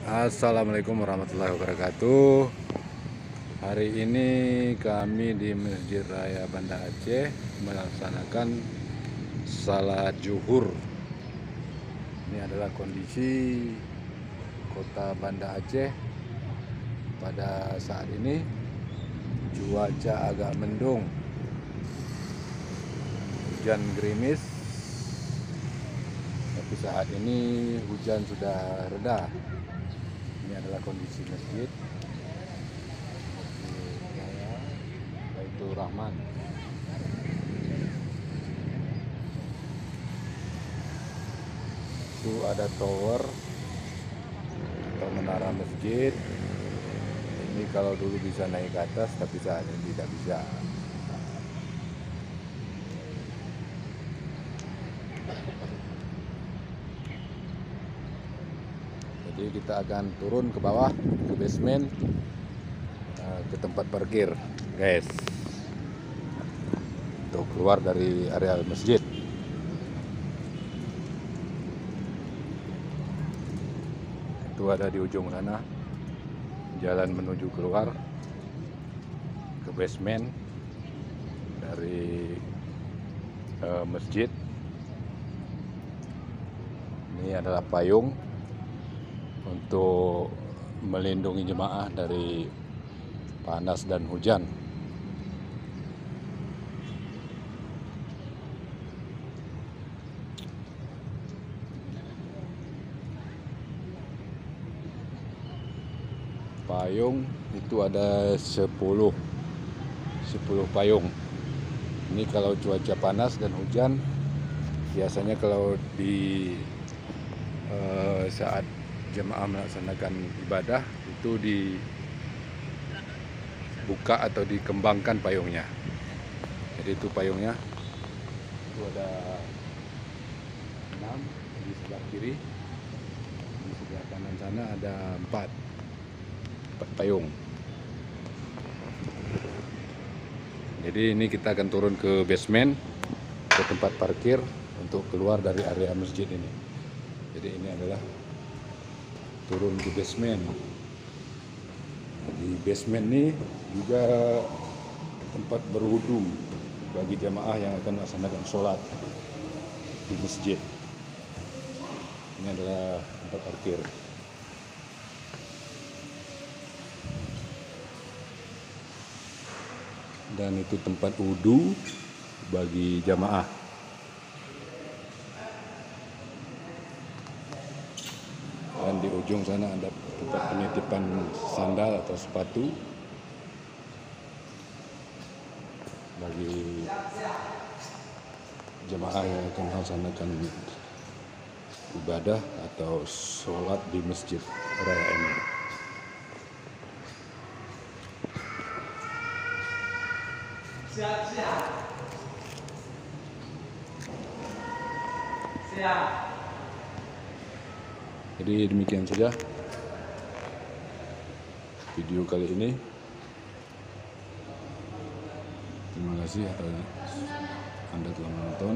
Assalamualaikum warahmatullahi wabarakatuh. Hari ini kami di Masjid Raya Banda Aceh melaksanakan salat zuhur. Ini adalah kondisi kota Banda Aceh pada saat ini. Cuaca agak mendung, hujan gerimis, tapi saat ini hujan sudah reda. Ini adalah kondisi masjid Raya Baitur Rahman. Itu ada tower atau menara masjid. Ini kalau dulu bisa naik ke atas, tapi saat ini tidak bisa. Jadi kita akan turun ke bawah, ke basement, ke tempat parkir, guys, untuk keluar dari area masjid. Itu ada di ujung sana, jalan menuju keluar ke basement dari masjid. Ini adalah payung untuk melindungi jemaah dari panas dan hujan. Payung itu ada 10 payung. Ini kalau cuaca panas dan hujan, biasanya kalau di saat jemaah melaksanakan ibadah itu dibuka atau dikembangkan payungnya. Jadi itu payungnya, itu ada 6 di sebelah kiri, di sebelah kanan sana ada 4 payung. Jadi ini kita akan turun ke basement, ke tempat parkir untuk keluar dari area masjid ini. Jadi ini adalah turun ke basement. Di basement ini juga tempat berwudu bagi jamaah yang akan melaksanakan sholat di masjid. Ini adalah tempat parkir. Dan itu tempat wudu bagi jamaah. Dan di ujung sana ada tempat penitipan sandal atau sepatu bagi jemaah yang akan melaksanakan ibadah atau sholat di Masjid Raya ini. Jadi demikian saja video kali ini. Terima kasih atas Anda telah menonton.